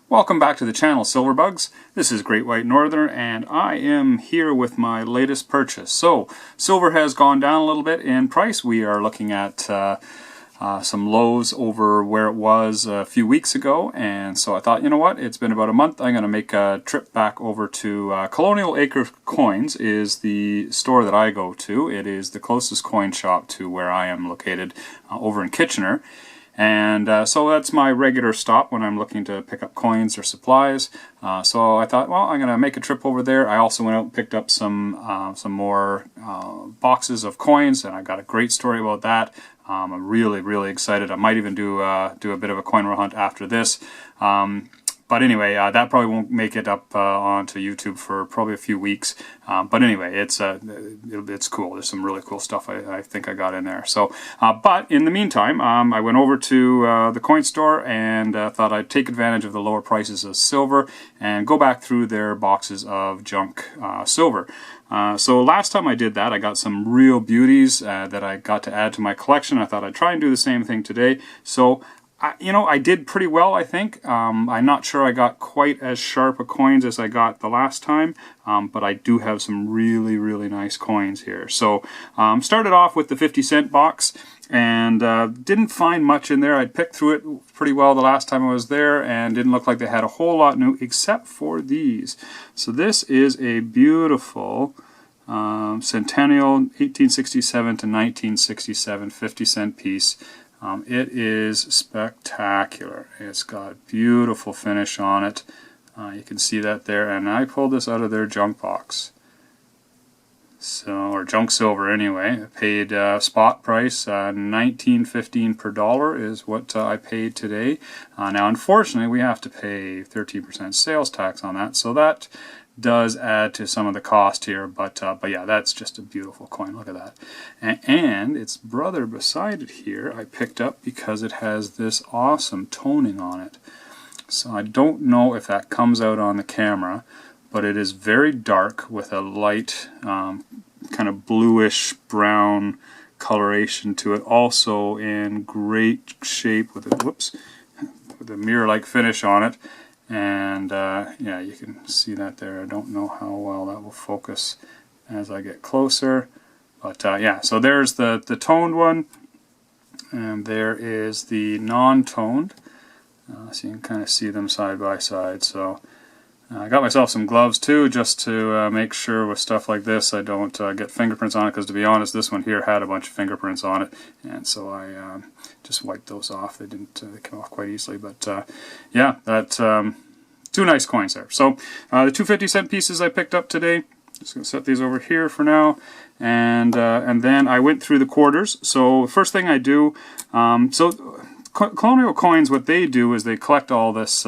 Welcome back to the channel, Silverbugs. This is Great White Northerner, and I am here with my latest purchase. So, silver has gone down a little bit in price. We are looking at some lows over where it was a few weeks ago, and so I thought, you know what, it's been about a month. I'm going to make a trip back over to Colonial Acre Coins is the store that I go to. It is the closest coin shop to where I am located over in Kitchener. And so that's my regular stop when I'm looking to pick up coins or supplies. So I thought, well, I'm going to make a trip over there. I also went out and picked up some more boxes of coins, and I got a great story about that. I'm really excited. I might even do a bit of a coin hunt after this. But anyway, that probably won't make it up onto YouTube for probably a few weeks. But anyway, it's cool. There's some really cool stuff I think I got in there. So, but in the meantime, I went over to the coin store and thought I'd take advantage of the lower prices of silver and go back through their boxes of junk silver. So last time I did that, I got some real beauties that I got to add to my collection. I thought I'd try and do the same thing today. So I did pretty well, I think. I'm not sure I got quite as sharp a coins as I got the last time, but I do have some really nice coins here. So started off with the 50-cent box and didn't find much in there. I picked through it pretty well the last time I was there and didn't look like they had a whole lot new except for these. So this is a beautiful Centennial 1867 to 1967 50-cent piece. It is spectacular. It's got beautiful finish on it. You can see that there, and I pulled this out of their junk box. So, or junk silver anyway. I paid spot price, $19.15 per dollar is what I paid today. Now unfortunately we have to pay 13% sales tax on that, so that does add to some of the cost here, but yeah, that's just a beautiful coin. Look at that. And its brother beside it here I picked up because it has this awesome toning on it. So I don't know if that comes out on the camera, but it is very dark with a light kind of bluish brown coloration to it, also in great shape with a mirror-like finish on it. And yeah, you can see that there. I don't know how well that will focus as I get closer, but yeah, so there's the toned one, and there is the non-toned. So you can kind of see them side by side. So I got myself some gloves too, just to make sure with stuff like this I don't get fingerprints on it, because to be honest, this one here had a bunch of fingerprints on it, and so I just wiped those off. They didn't they came off quite easily, but yeah, that two nice coins there. So the two 50-cent pieces I picked up today. Just going to set these over here for now, and then I went through the quarters. So first thing I do, so Colonial Coins, what they do is they collect all this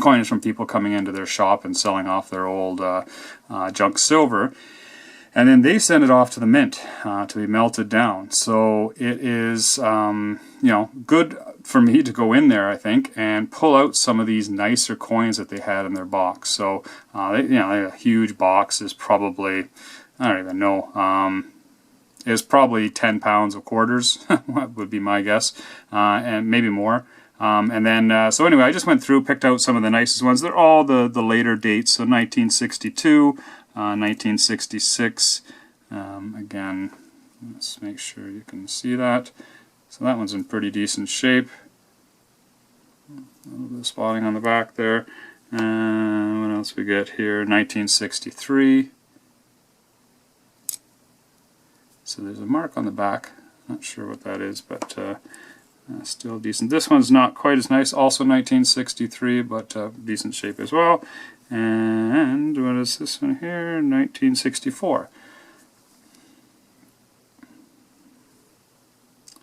coins from people coming into their shop and selling off their old junk silver, and then they send it off to the mint to be melted down. So it is you know, good for me to go in there, I think, and pull out some of these nicer coins that they had in their box. So you know, a huge box is probably, I don't even know, is probably 10 pounds of quarters would be my guess, and maybe more. And then, so anyway, I just went through, picked out some of the nicest ones. They're all the later dates, so 1962, 1966. Again, let's make sure you can see that. So that one's in pretty decent shape. A little bit of spotting on the back there. And what else we get here? 1963. So there's a mark on the back. Not sure what that is, but still decent. This one's not quite as nice, also 1963, but decent shape as well. And what is this one here? 1964.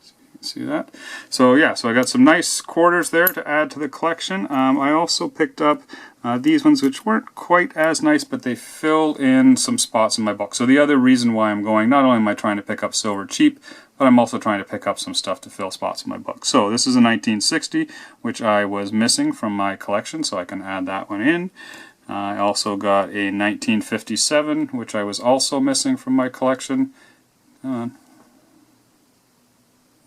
So you can see that. So yeah, so I got some nice quarters there to add to the collection. I also picked up these ones, which weren't quite as nice, but they filled in some spots in my book. So the other reason why I'm going, not only am I trying to pick up silver cheap, but I'm also trying to pick up some stuff to fill spots in my book. So this is a 1960, which I was missing from my collection, so I can add that one in. I also got a 1957, which I was also missing from my collection. Come on.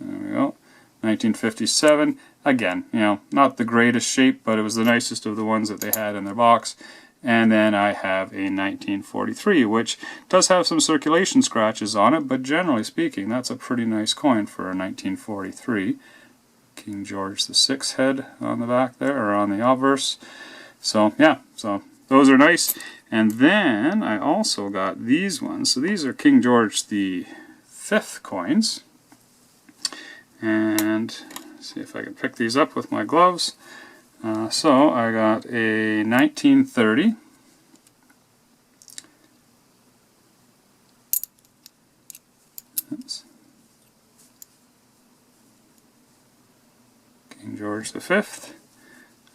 There we go. 1957. again, you know, not the greatest shape, but it was the nicest of the ones that they had in their box. And then I have a 1943, which does have some circulation scratches on it, but generally speaking, that's a pretty nice coin for a 1943. King George VI head on the back there, or on the obverse. So yeah, so those are nice. And then I also got these ones. So these are King George V coins. And see if I can pick these up with my gloves. So I got a 1930. Oops. King George V.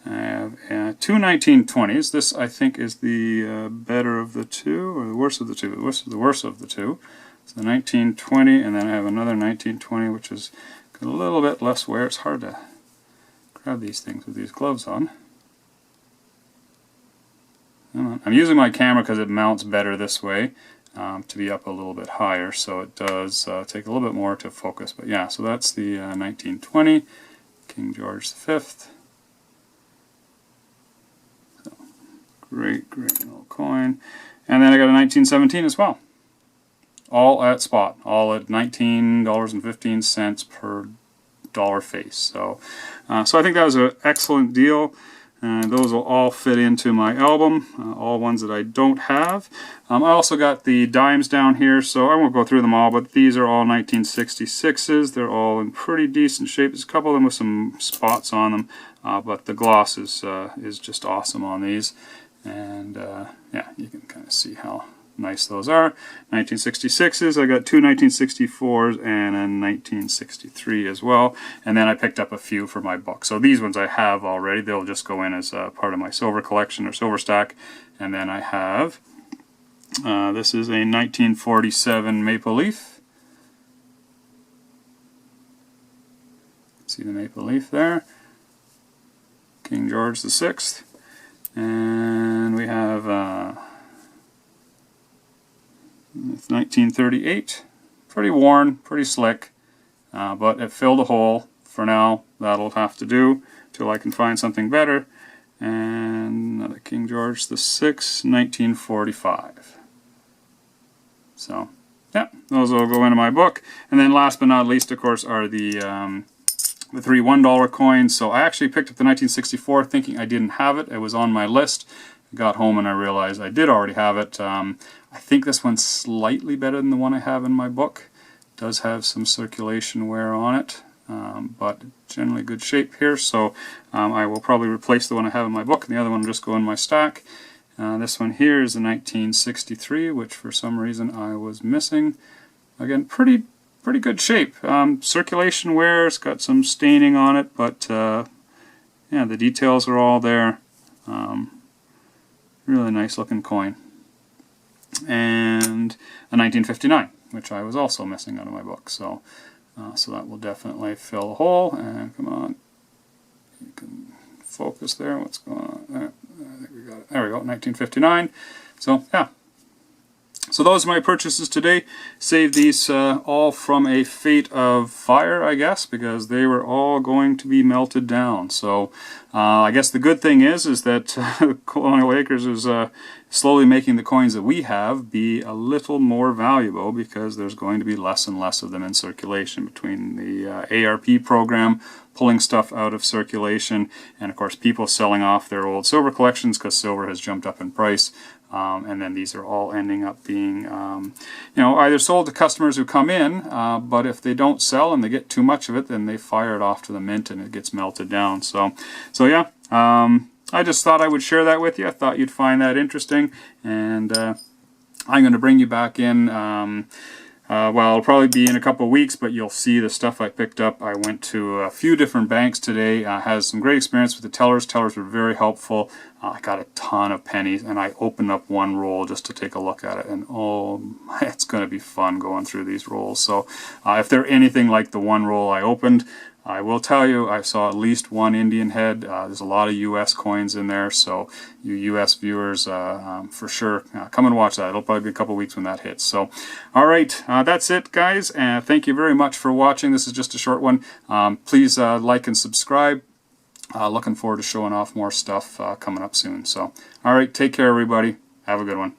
I have two 1920s. This, I think, is the better of the two, or the worse of the two. The worse of the two. It's the 1920, and then I have another 1920, which is a little bit less wear. It's hard to grab these things with these gloves on. I'm using my camera because it mounts better this way, to be up a little bit higher, so it does take a little bit more to focus. But yeah, so that's the 1920 King George V. So, great little coin. And then I got a 1917 as well. All at spot, all at $19.15 per dollar face. So I think that was an excellent deal. Those will all fit into my album, all ones that I don't have. I also got the dimes down here, so I won't go through them all, but these are all 1966s. They're all in pretty decent shape. There's a couple of them with some spots on them, but the gloss is just awesome on these. And yeah, you can kind of see how nice those are. 1966s, I got two 1964s and a 1963 as well. And then I picked up a few for my book. So these ones I have already. They'll just go in as part of my silver collection or silver stack. And then I have, this is a 1947 maple leaf. See the maple leaf there. King George VI. And we have it's 1938, pretty worn, pretty slick, but it filled a hole. For now, that'll have to do till I can find something better. And another King George VI, 1945. So, yeah, those will go into my book. And then last but not least, of course, are the 3 $1 coins. So I actually picked up the 1964 thinking I didn't have it. It was on my list. I got home and I realized I did already have it. I think this one's slightly better than the one I have in my book. It does have some circulation wear on it, but generally good shape here. So I will probably replace the one I have in my book, and the other one will just go in my stack. This one here is a 1963, which for some reason I was missing. Again, pretty good shape. Circulation wear, it's got some staining on it, but yeah, the details are all there. Really nice looking coin. And a 1959, which I was also missing out of my book. So so that will definitely fill the hole. And come on, you can focus there. What's going on there? I think we got it. There we go, 1959. So yeah. So those are my purchases today. Saved these all from a fate of fire, I guess, because they were all going to be melted down. So I guess the good thing is that Colonial Acres is slowly making the coins that we have be a little more valuable, because there's going to be less and less of them in circulation between the ARP program pulling stuff out of circulation, and of course people selling off their old silver collections because silver has jumped up in price. And then these are all ending up being, you know, either sold to customers who come in, but if they don't sell and they get too much of it, then they fire it off to the mint and it gets melted down. So yeah, I just thought I would share that with you. I thought you'd find that interesting, and I'm going to bring you back in. Well, it'll probably be in a couple of weeks, but you'll see the stuff I picked up. I went to a few different banks today. Had some great experience with the tellers. Tellers were very helpful. I got a ton of pennies, and I opened up one roll just to take a look at it. And oh, it's going to be fun going through these rolls. So if they're anything like the one roll I opened, I will tell you, I saw at least one Indian head. There's a lot of U.S. coins in there, so you U.S. viewers, for sure, come and watch that. It'll probably be a couple weeks when that hits. So, all right, that's it, guys. And thank you very much for watching. This is just a short one. Please like and subscribe. Looking forward to showing off more stuff coming up soon. So, all right, take care, everybody. Have a good one.